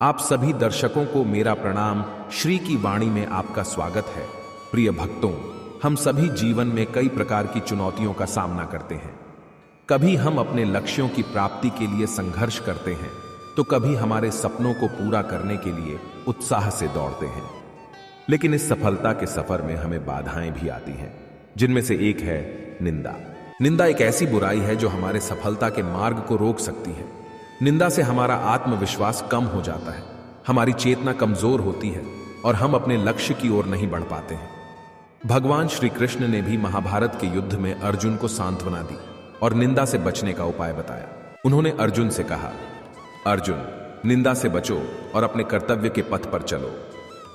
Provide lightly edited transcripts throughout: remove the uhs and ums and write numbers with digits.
आप सभी दर्शकों को मेरा प्रणाम। श्री की वाणी में आपका स्वागत है। प्रिय भक्तों, हम सभी जीवन में कई प्रकार की चुनौतियों का सामना करते हैं। कभी हम अपने लक्ष्यों की प्राप्ति के लिए संघर्ष करते हैं, तो कभी हमारे सपनों को पूरा करने के लिए उत्साह से दौड़ते हैं। लेकिन इस सफलता के सफर में हमें बाधाएं भी आती हैं, जिनमें से एक है निंदा। निंदा एक ऐसी बुराई है जो हमारे सफलता के मार्ग को रोक सकती है। निंदा से हमारा आत्मविश्वास कम हो जाता है, हमारी चेतना कमजोर होती है और हम अपने लक्ष्य की ओर नहीं बढ़ पाते हैं। भगवान श्री कृष्ण ने भी महाभारत के युद्ध में अर्जुन को सांत्वना दी और निंदा से बचने का उपाय बताया। उन्होंने अर्जुन से कहा, अर्जुन, निंदा से बचो और अपने कर्तव्य के पथ पर चलो।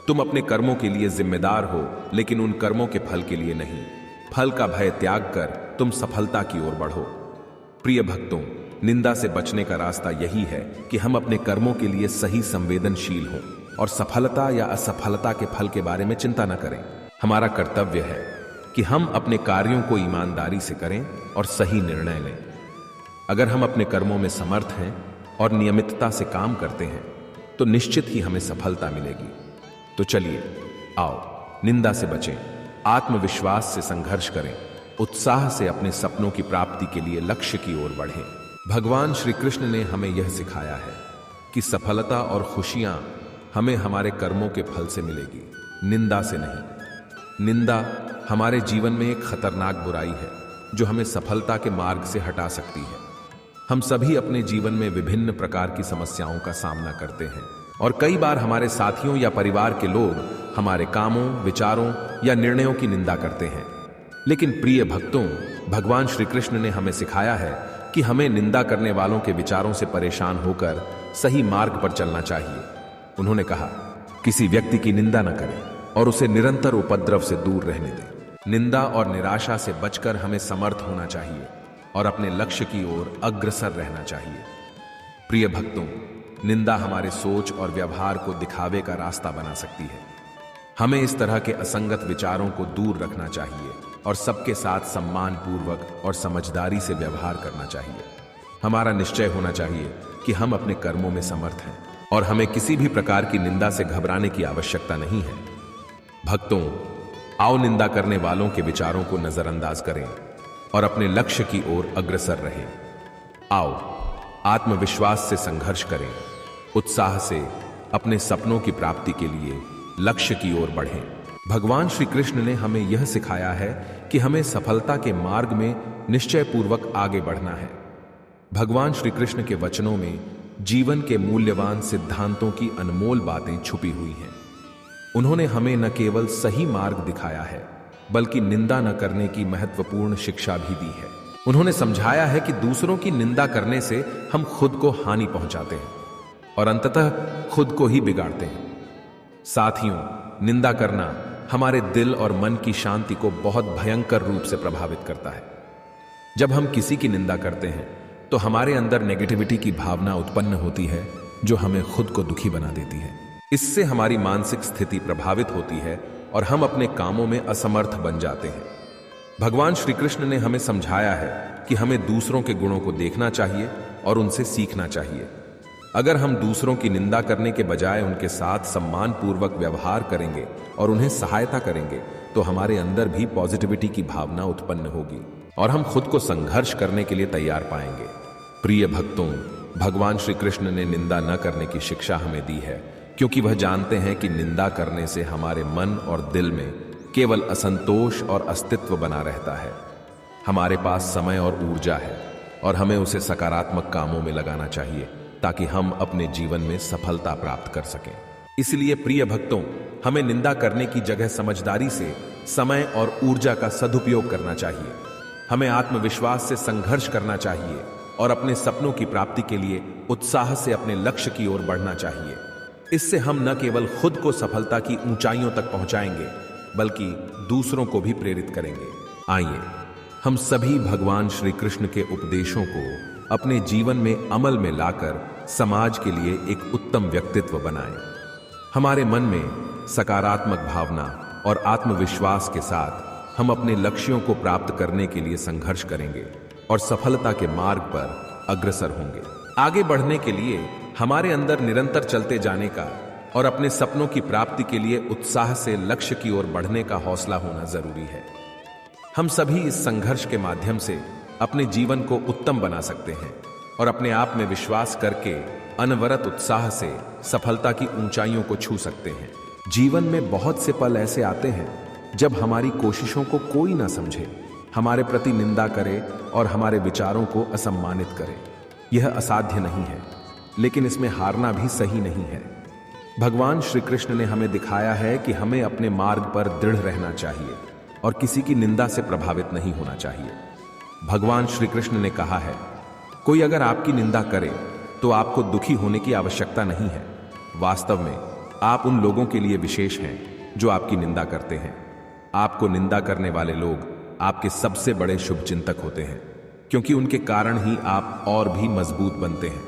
तुम अपने कर्मों के लिए जिम्मेदार हो, लेकिन उन कर्मों के फल के लिए नहीं। फल का भय त्याग कर तुम सफलता की ओर बढ़ो। प्रिय भक्तों, निंदा से बचने का रास्ता यही है कि हम अपने कर्मों के लिए सही संवेदनशील हों और सफलता या असफलता के फल के बारे में चिंता न करें। हमारा कर्तव्य है कि हम अपने कार्यों को ईमानदारी से करें और सही निर्णय लें। अगर हम अपने कर्मों में समर्थ हैं और नियमितता से काम करते हैं, तो निश्चित ही हमें सफलता मिलेगी। तो चलिए, आओ निंदा से बचें, आत्मविश्वास से संघर्ष करें, उत्साह से अपने सपनों की प्राप्ति के लिए लक्ष्य की ओर बढ़ें। भगवान श्री कृष्ण ने हमें यह सिखाया है कि सफलता और खुशियां हमें हमारे कर्मों के फल से मिलेगी, निंदा से नहीं। निंदा हमारे जीवन में एक खतरनाक बुराई है जो हमें सफलता के मार्ग से हटा सकती है। हम सभी अपने जीवन में विभिन्न प्रकार की समस्याओं का सामना करते हैं और कई बार हमारे साथियों या परिवार के लोग हमारे कामों, विचारों या निर्णयों की निंदा करते हैं। लेकिन प्रिय भक्तों, भगवान श्री कृष्ण ने हमें सिखाया है कि हमें निंदा करने वालों के विचारों से परेशान होकर सही मार्ग पर चलना चाहिए। उन्होंने कहा, किसी व्यक्ति की निंदा न करें और उसे निरंतर उपद्रव से दूर रहने दें। निंदा और निराशा से बचकर हमें समर्थ होना चाहिए और अपने लक्ष्य की ओर अग्रसर रहना चाहिए। प्रिय भक्तों, निंदा हमारे सोच और व्यवहार को दिखावे का रास्ता बना सकती है। हमें इस तरह के असंगत विचारों को दूर रखना चाहिए और सबके साथ सम्मान पूर्वक और समझदारी से व्यवहार करना चाहिए। हमारा निश्चय होना चाहिए कि हम अपने कर्मों में समर्थ हैं और हमें किसी भी प्रकार की निंदा से घबराने की आवश्यकता नहीं है। भक्तों, आओ निंदा करने वालों के विचारों को नजरअंदाज करें और अपने लक्ष्य की ओर अग्रसर रहें। आओ आत्मविश्वास से संघर्ष करें, उत्साह से अपने सपनों की प्राप्ति के लिए लक्ष्य की ओर बढ़ें। भगवान श्री कृष्ण ने हमें यह सिखाया है कि हमें सफलता के मार्ग में निश्चय पूर्वक आगे बढ़ना है। भगवान श्री कृष्ण के वचनों में जीवन के मूल्यवान सिद्धांतों की अनमोल बातें छुपी हुई हैं। उन्होंने हमें न केवल सही मार्ग दिखाया है, बल्कि निंदा न करने की महत्वपूर्ण शिक्षा भी दी है। उन्होंने समझाया है कि दूसरों की निंदा करने से हम खुद को हानि पहुंचाते हैं और अंततः खुद को ही बिगाड़ते हैं। साथियों, निंदा करना हमारे दिल और मन की शांति को बहुत भयंकर रूप से प्रभावित करता है। जब हम किसी की निंदा करते हैं, तो हमारे अंदर नेगेटिविटी की भावना उत्पन्न होती है, जो हमें खुद को दुखी बना देती है। इससे हमारी मानसिक स्थिति प्रभावित होती है और हम अपने कामों में असमर्थ बन जाते हैं। भगवान श्री कृष्ण ने हमें समझाया है कि हमें दूसरों के गुणों को देखना चाहिए और उनसे सीखना चाहिए। अगर हम दूसरों की निंदा करने के बजाय उनके साथ सम्मानपूर्वक व्यवहार करेंगे और उन्हें सहायता करेंगे, तो हमारे अंदर भी पॉजिटिविटी की भावना उत्पन्न होगी और हम खुद को संघर्ष करने के लिए तैयार पाएंगे। प्रिय भक्तों, भगवान श्री कृष्ण ने निंदा न करने की शिक्षा हमें दी है, क्योंकि वह जानते हैं कि निंदा करने से हमारे मन और दिल में केवल असंतोष और अस्तित्व बना रहता है। हमारे पास समय और ऊर्जा है और हमें उसे सकारात्मक कामों में लगाना चाहिए, ताकि हम अपने जीवन में सफलता प्राप्त कर सकें। इसलिए प्रिय भक्तों, हमें निंदा करने की जगह समझदारी से समय और ऊर्जा का सदुपयोग करना चाहिए। हमें आत्मविश्वास से संघर्ष करना चाहिए और अपने सपनों की प्राप्ति के लिए उत्साह से अपने लक्ष्य की ओर बढ़ना चाहिए। इससे हम न केवल खुद को सफलता की ऊंचाइयों तक पहुंचाएंगे, बल्कि दूसरों को भी प्रेरित करेंगे। आइए हम सभी भगवान श्री कृष्ण के उपदेशों को अपने जीवन में अमल में लाकर समाज के लिए एक उत्तम व्यक्तित्व बनाएं। हमारे मन में सकारात्मक भावना और आत्मविश्वास के साथ हम अपने लक्ष्यों को प्राप्त करने के लिए संघर्ष करेंगे और सफलता के मार्ग पर अग्रसर होंगे। आगे बढ़ने के लिए हमारे अंदर निरंतर चलते जाने का और अपने सपनों की प्राप्ति के लिए उत्साह से लक्ष्य की ओर बढ़ने का हौसला होना जरूरी है। हम सभी इस संघर्ष के माध्यम से अपने जीवन को उत्तम बना सकते हैं और अपने आप में विश्वास करके अनवरत उत्साह से सफलता की ऊंचाइयों को छू सकते हैं। जीवन में बहुत से पल ऐसे आते हैं जब हमारी कोशिशों को कोई ना समझे, हमारे प्रति निंदा करे और हमारे विचारों को असम्मानित करे। यह असाध्य नहीं है, लेकिन इसमें हारना भी सही नहीं है। भगवान श्री कृष्ण ने हमें दिखाया है कि हमें अपने मार्ग पर दृढ़ रहना चाहिए और किसी की निंदा से प्रभावित नहीं होना चाहिए। भगवान श्री कृष्ण ने कहा है, कोई अगर आपकी निंदा करे तो आपको दुखी होने की आवश्यकता नहीं है। वास्तव में आप उन लोगों के लिए विशेष हैं जो आपकी निंदा करते हैं। आपको निंदा करने वाले लोग आपके सबसे बड़े शुभचिंतक होते हैं, क्योंकि उनके कारण ही आप और भी मजबूत बनते हैं।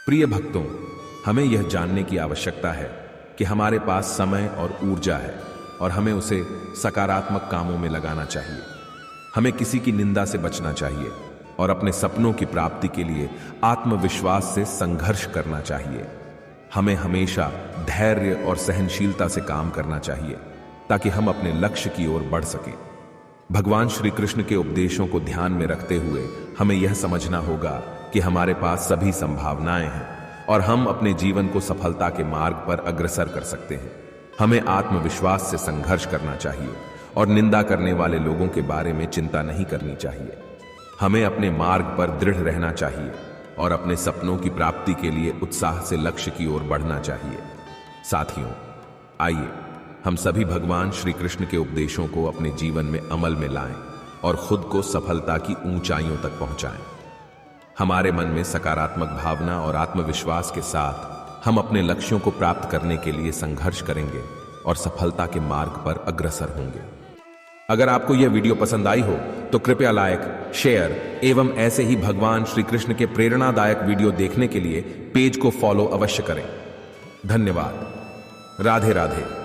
प्रिय भक्तों, हमें यह जानने की आवश्यकता है कि हमारे पास समय और ऊर्जा है और हमें उसे सकारात्मक कामों में लगाना चाहिए। हमें किसी की निंदा से बचना चाहिए और अपने सपनों की प्राप्ति के लिए आत्मविश्वास से संघर्ष करना चाहिए। हमें हमेशा धैर्य और सहनशीलता से काम करना चाहिए ताकि हम अपने लक्ष्य की ओर बढ़ सकें। भगवान श्री कृष्ण के उपदेशों को ध्यान में रखते हुए हमें यह समझना होगा कि हमारे पास सभी संभावनाएं हैं और हम अपने जीवन को सफलता के मार्ग पर अग्रसर कर सकते हैं। हमें आत्मविश्वास से संघर्ष करना चाहिए और निंदा करने वाले लोगों के बारे में चिंता नहीं करनी चाहिए। हमें अपने मार्ग पर दृढ़ रहना चाहिए और अपने सपनों की प्राप्ति के लिए उत्साह से लक्ष्य की ओर बढ़ना चाहिए। साथियों, आइए हम सभी भगवान श्री कृष्ण के उपदेशों को अपने जीवन में अमल में लाएं और खुद को सफलता की ऊंचाइयों तक पहुंचाएं। हमारे मन में सकारात्मक भावना और आत्मविश्वास के साथ हम अपने लक्ष्यों को प्राप्त करने के लिए संघर्ष करेंगे और सफलता के मार्ग पर अग्रसर होंगे। अगर आपको यह वीडियो पसंद आई हो तो कृपया लाइक, शेयर एवं ऐसे ही भगवान श्री कृष्ण के प्रेरणादायक वीडियो देखने के लिए पेज को फॉलो अवश्य करें। धन्यवाद। राधे राधे।